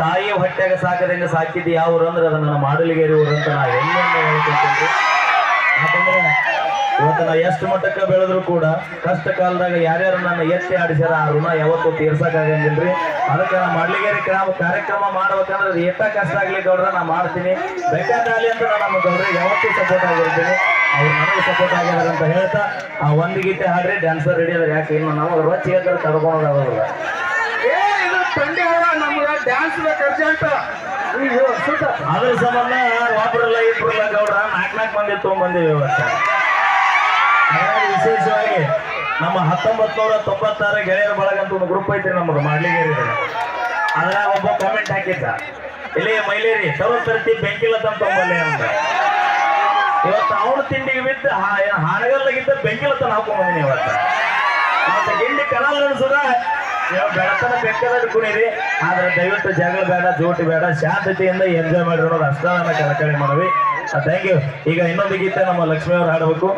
ತಾಯಿ ಹೊಟ್ಟೆಗೆ ಸಾಕದಂಗೆ ಸಾಕಿದ್ದು ಯಾವ ಊರು ಅಂದ್ರೆ ಅದನ್ನ ನನ್ನ ಮಾಡಲಿಗೇರಿ ಊರು ಅಂತ ನಾ ಎಲ್ಲೆಲ್ಲ ಹೇಳ್ಕೊಳ್ತೀನಿ. ಯಾಕಂದ್ರೆ ಇವತ್ತು ನಾ ಎಷ್ಟು ಮಟ್ಟಕ್ಕೆ ಬೆಳೆದ್ರು ಕೂಡ ಕಷ್ಟ ಕಾಲದಾಗ ಯಾರ್ಯಾರು ನನ್ನ ಎತ್ತಿ ಆಡಿಸ್ಯಾರ ಆ ಋಣ ಯಾವತ್ತೂ ತೀರ್ಸಕ್ಕಾಗಂಗಿಲ್ರಿ. ಅದಕ್ಕೆ ನಾ ಮಾಡಲಿಗೇರಿ ಕಾರ್ಯಕ್ರಮ ಮಾಡ್ಬೇಕಂದ್ರೆ ಅದು ಎಷ್ಟ ಕಷ್ಟ ಆಗ್ಲಿ ಗೌಡ್ರ ನಾ ಮಾಡ್ತೀನಿ, ಬೇಕಾದಾಗಲಿ ಅಂತ ನಾನು ನಮ್ಮ ಗೌಡ್ರಿಗೆ ಯಾವತ್ತೂ ಸಪೋರ್ಟ್ ಆಗಿರ್ತೀನಿ. ಅವ್ರು ನನಗೆ ಸಪೋರ್ಟ್ ಆಗಿದ್ದಾರೆ ಅಂತ ಹೇಳ್ತಾ ಆ ಒಂದು ಗೀತೆ ಹಾಡ್ರಿ ಡ್ಯಾನ್ಸರ್ ರೆಡಿ ಅದ್ರ. ಯಾಕೆ ಇನ್ನು ನಮಗೆ ರೊಚ್ಚ ಹೇಳ್ತಾರೆ ತಡ್ಕೊಳೋದಾಗೋದಿಲ್ಲ. ನಮ್ಗೆ ಡ್ಯಾನ್ಸ್ ಅರ್ಜೆಂಟ್. ಅದ್ರ ಸಂಬಂಧ ಒಬ್ಬರಲ್ಲ ಇಬ್ಬರಲ್ಲ ಗೌಡ್ರ ನಾಲ್ಕು ಮಂದಿ ತೊಗೊಂಡ್ಬಂದಿವಿ ಇವತ್ತು. ಹಾಗಾಗಿ ವಿಶೇಷವಾಗಿ ನಮ್ಮ 1996 ಗೆಳೆಯರ ಬಳಗ ಅಂತ ಒಂದು ಗ್ರೂಪ್ ಐತ್ರಿ ನಮ್ಗೆ ಮಾಡ್ಲಿಗೇರಿ. ಅದ್ರಾಗ ಒಬ್ಬ ಕಾಮೆಂಟ್ ಹಾಕಿದ್ದ, ಇಲ್ಲಿ ಮೈಲೇರಿ ತರ್ತಿ ಬೆಂಕಿಲತ್ತಂತ ತೊಗೊಂಬಲ್ಲೆ ಅಂತ. ಇವತ್ತು ಅವನ ತಿಂಡಿಗೆ ಬಿದ್ದು ಹಾನಗಲ್ಲಾಗಿದ್ದ ಬೆಂಕಿಲತ್ತನ ಹಾಕೊಂಡ್ಬಂದಿನಿ ಇವತ್ತು. ಮತ್ತೆ ಗಿಂಡಿ ಕನಲ್ ಅನ್ಸುದ ನೀವು ಬೆಳತನ ಬೆಕ್ಕದ ಕುಣಿರಿ, ಆದ್ರೆ ದಯವಿಟ್ಟು ಜಗಳ ಬೇಡ, ಜೋಟಿ ಬೇಡ, ಶಾಂತತೆಯಿಂದ ಎಂಜಾಯ್ ಮಾಡಿರೋದು ಅಷ್ಟ ನನ್ನ ಕಳಕಳಿ ಮಾಡವಿ. Thank you. ಈಗ ಇನ್ನೊಂದು ಗೀತೆ ನಮ್ಮ ಲಕ್ಷ್ಮಿ ಅವ್ರು ಹಾಡಬೇಕು.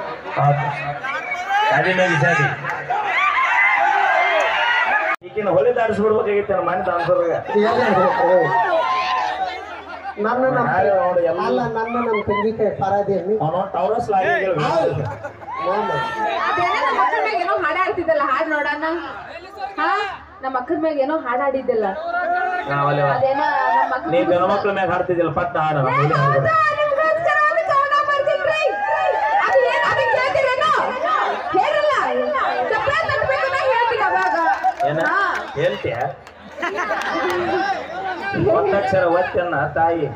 ಶಾದಿ ಮೇಲೆ ಶಾದಿ ಈಗಿನ ಹೊಳಿ ದಾಡಿಸ್ಬಿಡ್ಬೇಕಾಗಿತ್ತು ನನ್ನ ಮನೆ ದಾನ್ಸರ್ಗ. ನಮ್ಮ ತಂಗಿಗೆ ಪರಾದಿಯಲ್ಲಿ ಟವರಸ್ ಏನೋ ಹಾಡಾಡ್ತಿದ್ದಲ್ಲ, ಹಾಡ್ ನೋಡೋಣ. ಹಾ, ನಮ್ಮ ಅಕ್ಕನ ಮ್ಯಾಗ ಏನೋ ಹಾಡಾಡಿದ್ದಲ್ಲ, ನೀ ಗಣಮಕ್ಳ ಮ್ಯಾಗ ಹಾಡ್ತಿದ್ದಿಲ್ಲ, ಪಟ್ಟ ಹಾಡ ಹೇಳ್ತೀಯ. ಒಂದಕ್ಷರ ಒತ್ತನ್ನ ತಾಯಿ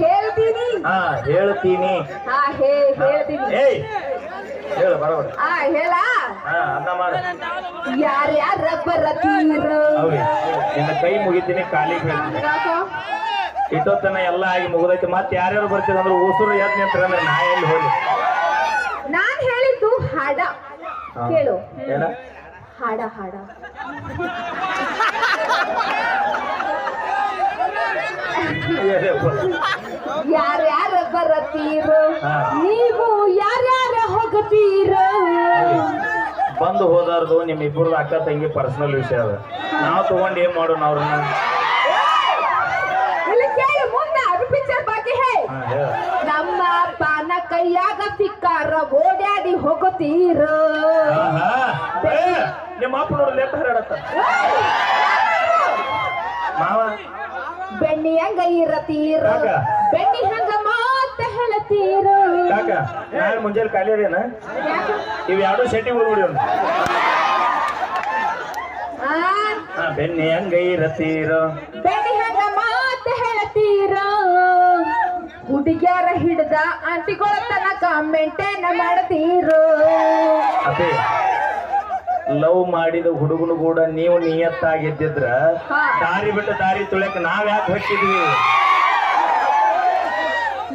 ಹೇಳ್ತೀನಿ. ಹಾ ಹೇಳ್ತೀನಿ. ಏಯ್ ಹೇಳು ಬರೋಣ. ಹೇಳ ಅನ್ನ ಮಾಡ. ಯಾರ್ಯಾರ ಬರತೀರೋ ನಿನ್ನ ಕೈ ಮುಗಿತೀನಿ, ಕಾಲಿಗೆ ಹೇಳ್ತೀನಿ. ಇಟ್ಟೊತ್ತನ ಎಲ್ಲ ಆಗಿ ಮುಗಿದೈತಿ. ಮತ್ತೆ ಯಾರ್ಯಾರು ಬರ್ತೀರ ಅಂದ್ರೆ ಉಸುರು ಎದ್ ನಿಂತ್ರ ಅಂದ್ರೆ ನಾ ಎಲ್ಲಿ ಹೋಗಿ. ನಾನ್ ಹೇಳಿದ್ದು ಹಾಡ ಕೇಳು. ಏನ ಹಾಡ ಹಾಡ ಯಾರ್ಯಾರ ಬರತೀರೋ ನೀವು ಯಾರ್ಯಾರ ಹೋಗತೀರೋ. ಬಂದು ಹೋದಾರ್ದು ನಿಮ್ ಇಬ್ಬರದು ಅಕ್ಕ ತಂಗಿ ಪರ್ಸನಲ್ ವಿಷಯ ಅದ. ನಾವು ತಗೊಂಡು ಏನ್ ಮಾಡೋಣ ಅವ್ರನ್ನ. ಮುಂದೆ ಅದು ಪಿಕ್ಚರ್ ಬಾಕಿ ನಮ್ಮ ಅಪ್ಪನ ಕೈಯಾಗ ಸಿಕ್ಕಾರ ಓಡಾಡಿ ಹೋಗತೀರೋ. ನಿಮ್ಮ ಅಪ್ಪ ನೋಡಿ ಲೆಕ್ಕ ಹರಡತ್ತ ಮಾವ. ಬೆಣ್ಣಿ ಹಂಗ ಇರತೀರೋ, ಬೆಣ್ಣಿ ಹಂಗ ಮಾತ ಹೇಳತೀರೋ. ಕಾಕ ನಾಳೆ ಮುಂಜಾನೆ ಖಾಲಿ ಅದೇನ? ಇವ್ ಯಾವ್ದೋ ಶೆಟ್ಟಿ ಹೋಗ್ಬಿಡಿ. ಬೆಣ್ಣಿ ಹಂಗ ಇರತೀರೋ, ಬೆಣ್ಣಿ ಹಂಗ ಮಾತ ಹೇಳತೀರೋ. ಹುಡುಗ್ಯಾರ ಹಿಡ್ದ ಆಂಟಿಗಳ ತನಕ ಮೇಂಟೈನ್ ಮಾಡ್ತೀರೋ. ಅದೇ ಲವ್ ಮಾಡಿದ ಹುಡುಗನು ಕೂಡ ನೀವು ನಿಯತ್ತಾಗಿದ್ದಿದ್ರ ದಾರಿ ಬಿಟ್ಟು ದಾರಿ ತುಳಿಯಕ್ ನಾವ್ ಯಾಕೆ ಹೊಕ್ಕಿದ್ವಿ?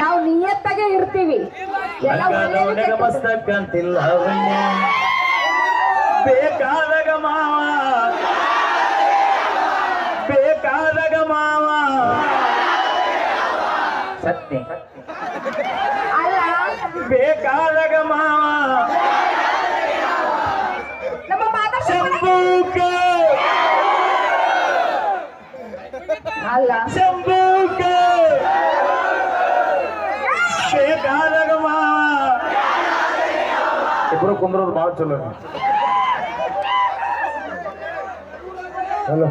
ನಾವು ನಿಯತ್ತಾಗೆ ಇರ್ತೀವಿ. ಮಸ್ತಕ್ಕಂತಿಲ್ಲ ಬೇಕಾದಾಗ ಮಾವ, ಬೇಕಾದಾಗ ಮಾವ ಸತ್ಯ ಅಲ್ಲ, ಬೇಕಾದಾಗ ಮಾವ ನಮ್ಮ ಮಾತಾ ಶಂಭೂಕ ಅಲ್ಲ, ಶಂಭೂಕ ಬೇಕಾದಾಗ ಮಾವ. ಇಬ್ರು ಕುಂದ್ರೋದು ಭಾಳ ಚಲೋ. ಹಲೋ